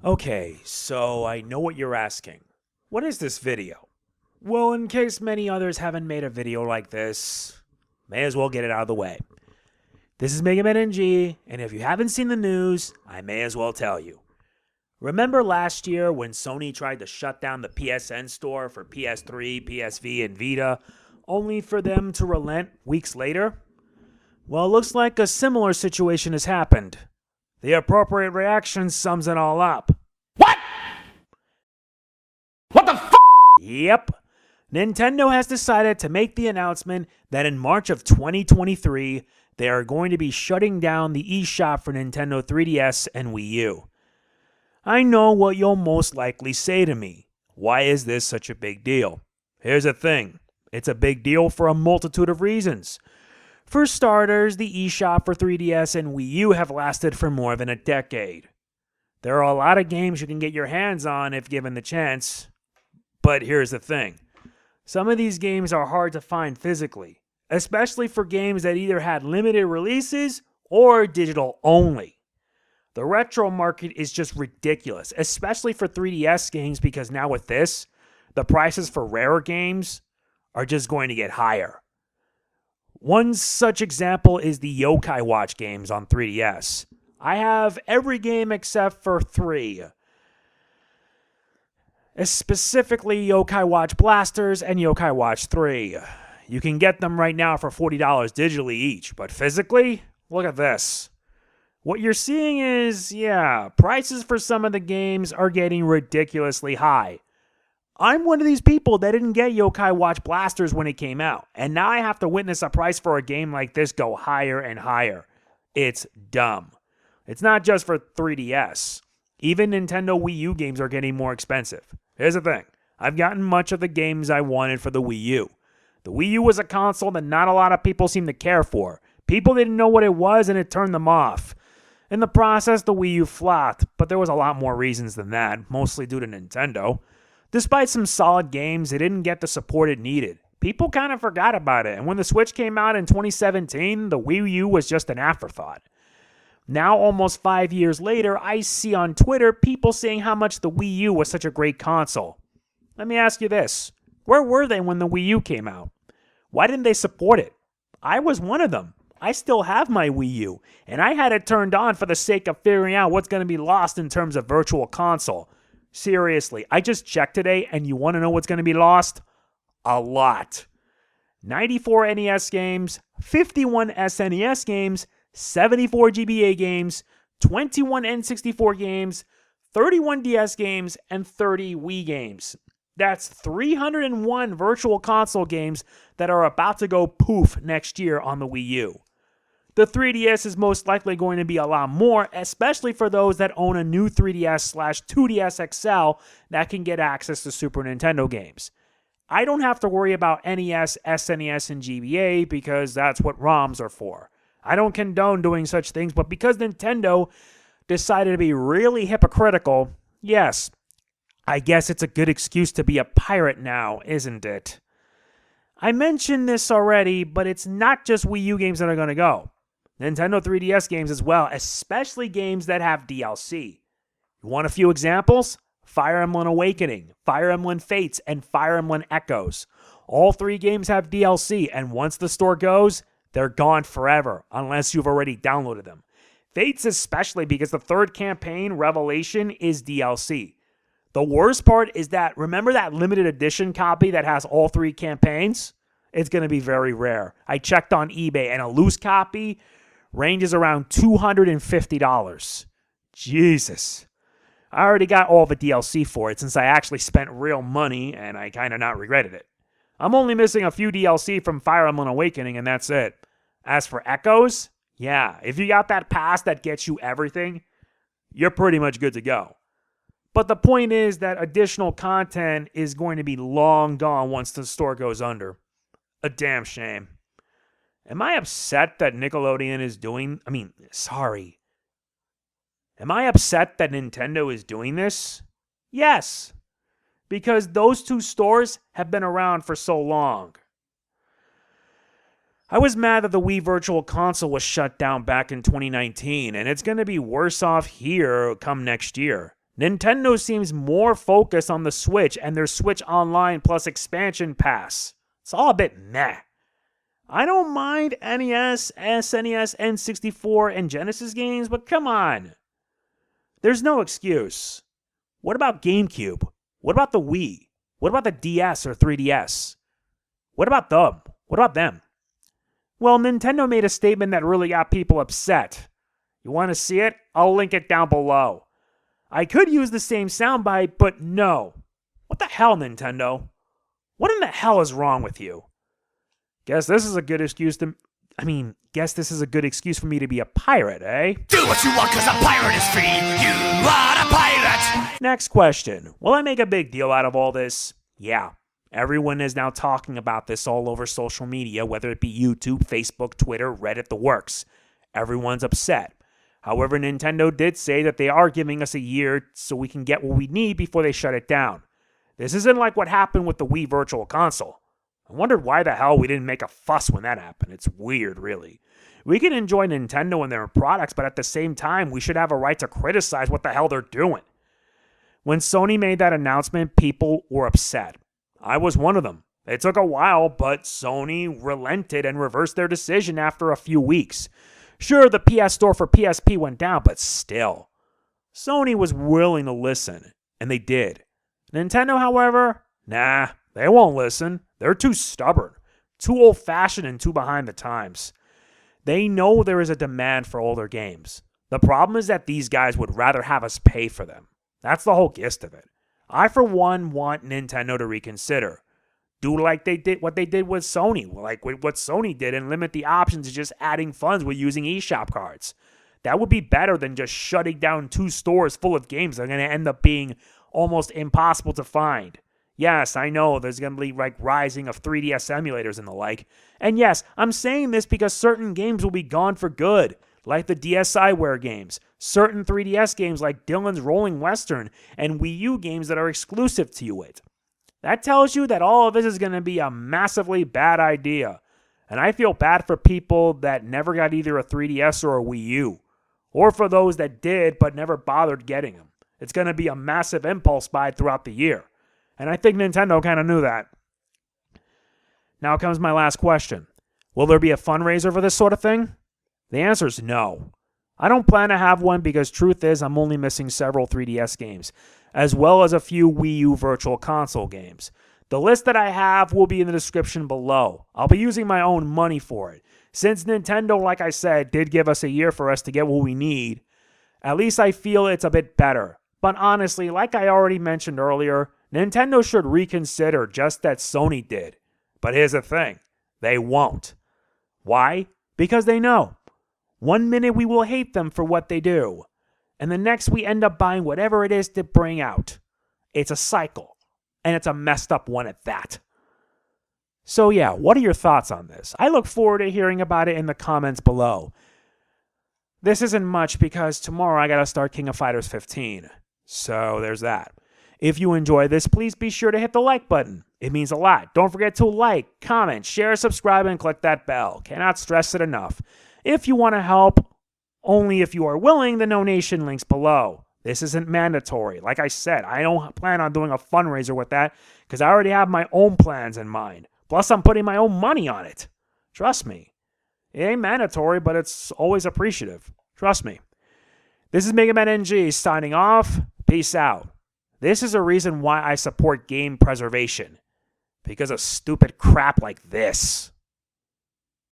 Okay, so I know what you're asking. What is this video? Well, in case many others haven't made a video like this, may as well get it out of the way. This is Megamix, and if you haven't seen the news, I may as well tell you. Remember last year when Sony tried to shut down the PSN store for PS3, PSV, and Vita, only for them to relent weeks later? Well, it looks like a similar situation has happened. The appropriate reaction sums it all up. What? What the f***? Yep. Nintendo has decided to make the announcement that in March of 2023, they are going to be shutting down the eShop for Nintendo 3DS and Wii U. I know what you'll most likely say to me. Why is this such a big deal? Here's the thing. It's a big deal for a multitude of reasons. For starters, the eShop for 3DS and Wii U have lasted for more than a decade. There are a lot of games you can get your hands on if given the chance. But here's the thing. Some of these games are hard to find physically, especially for games that either had limited releases or digital only. The retro market is just ridiculous, especially for 3DS games, because now with this, the prices for rarer games are just going to get higher. One such example is the Yokai Watch games on 3DS. I have every game except for 3. Specifically Yokai Watch Blasters and Yokai Watch 3. You can get them right now for $40 digitally each, but physically, look at this. What you're seeing is, prices for some of the games are getting ridiculously high. I'm one of these people that didn't get Yokai Watch Blasters when it came out, and now I have to witness a price for a game like this go higher and higher. It's dumb. It's not just for 3DS. Even Nintendo Wii U games are getting more expensive. Here's the thing. I've gotten much of the games I wanted for the Wii U. The Wii U was a console that not a lot of people seem to care for. People didn't know what it was and it turned them off. In the process, the Wii U flopped, but there was a lot more reasons than that, mostly due to Nintendo. Despite some solid games, it didn't get the support it needed. People kind of forgot about it, and when the Switch came out in 2017, the Wii U was just an afterthought. Now, almost 5 years later, I see on Twitter people saying how much the Wii U was such a great console. Let me ask you this. Where were they when the Wii U came out? Why didn't they support it? I was one of them. I still have my Wii U, and I had it turned on for the sake of figuring out what's going to be lost in terms of virtual console. Seriously, I just checked today, and you want to know what's going to be lost? A lot. 94 NES games, 51 SNES games, 74 GBA games, 21 N64 games, 31 DS games, and 30 Wii games. That's 301 virtual console games that are about to go poof next year on the Wii U. The 3DS is most likely going to be a lot more, especially for those that own a new 3DS/2DS XL that can get access to Super Nintendo games. I don't have to worry about NES, SNES, and GBA because that's what ROMs are for. I don't condone doing such things, but because Nintendo decided to be really hypocritical, yes, I guess it's a good excuse to be a pirate now, isn't it? I mentioned this already, but it's not just Wii U games that are going to go. Nintendo 3DS games as well, especially games that have DLC. You want a few examples? Fire Emblem Awakening, Fire Emblem Fates, and Fire Emblem Echoes. All 3 games have DLC, and once the store goes, they're gone forever, unless you've already downloaded them. Fates especially, because the 3rd campaign, Revelation, is DLC. The worst part is that, remember that limited edition copy that has all 3 campaigns? It's going to be very rare. I checked on eBay, and a loose copy ranges around $250. Jesus. I already got all the DLC for it since I actually spent real money, and I kind of not regretted it. I'm only missing a few DLC from Fire Emblem Awakening, and that's it. As for Echoes, if you got that pass that gets you everything, you're pretty much good to go. But the point is that additional content is going to be long gone once the store goes under. A damn shame. Am I upset that Nickelodeon is doing... Am I upset that Nintendo is doing this? Yes. Because those 2 stores have been around for so long. I was mad that the Wii Virtual Console was shut down back in 2019, and it's going to be worse off here come next year. Nintendo seems more focused on the Switch and their Switch Online plus expansion pass. It's all a bit meh. I don't mind NES, SNES, N64, and Genesis games, but come on. There's no excuse. What about GameCube? What about the Wii? What about the DS or 3DS? What about them? What about them? Well, Nintendo made a statement that really got people upset. You want to see it? I'll link it down below. I could use the same soundbite, but no. What the hell, Nintendo? What in the hell is wrong with you? Guess this is a good excuse for me to be a pirate, eh? Do what you want, 'cause a pirate is free. You are a pirate. Next question. Will I make a big deal out of all this? Yeah. Everyone is now talking about this all over social media, whether it be YouTube, Facebook, Twitter, Reddit, the works. Everyone's upset. However, Nintendo did say that they are giving us a year so we can get what we need before they shut it down. This isn't like what happened with the Wii Virtual Console. I wondered why the hell we didn't make a fuss when that happened. It's weird, really. We can enjoy Nintendo and their products, but at the same time, we should have a right to criticize what the hell they're doing. When Sony made that announcement, people were upset. I was one of them. It took a while, but Sony relented and reversed their decision after a few weeks. Sure, the PS Store for PSP went down, but still. Sony was willing to listen, and they did. Nintendo, however, nah, they won't listen. They're too stubborn, too old-fashioned, and too behind the times. They know there is a demand for older games. The problem is that these guys would rather have us pay for them. That's the whole gist of it. I, for one, want Nintendo to reconsider. Do like what they did with Sony, like what Sony did, and limit the options to just adding funds with using eShop cards. That would be better than just shutting down 2 stores full of games that are going to end up being almost impossible to find. Yes, I know there's going to be like rising of 3DS emulators and the like. And yes, I'm saying this because certain games will be gone for good, like the DSiWare games, certain 3DS games like Dillon's Rolling Western, and Wii U games that are exclusive to it. That tells you that all of this is going to be a massively bad idea. And I feel bad for people that never got either a 3DS or a Wii U. Or for those that did but never bothered getting them. It's going to be a massive impulse buy throughout the year. And I think Nintendo kind of knew that. Now comes my last question. Will there be a fundraiser for this sort of thing? The answer is no. I don't plan to have one because truth is I'm only missing several 3DS games, as well as a few Wii U Virtual Console games. The list that I have will be in the description below. I'll be using my own money for it. Since Nintendo, like I said, did give us a year for us to get what we need, at least I feel it's a bit better. But honestly, like I already mentioned earlier, Nintendo should reconsider just that Sony did. But here's the thing, they won't. Why? Because they know. One minute we will hate them for what they do, and the next we end up buying whatever it is to bring out. It's a cycle, and it's a messed up one at that. So yeah, what are your thoughts on this? I look forward to hearing about it in the comments below. This isn't much because tomorrow I gotta start King of Fighters 15. So there's that. If you enjoy this, please be sure to hit the like button. It means a lot. Don't forget to like, comment, share, subscribe, and click that bell. Cannot stress it enough. If you want to help, only if you are willing, the donation link's below. This isn't mandatory. Like I said, I don't plan on doing a fundraiser with that because I already have my own plans in mind. Plus, I'm putting my own money on it. Trust me. It ain't mandatory, but it's always appreciative. Trust me. This is Megaman NG signing off. Peace out. This is a reason why I support game preservation. Because of stupid crap like this.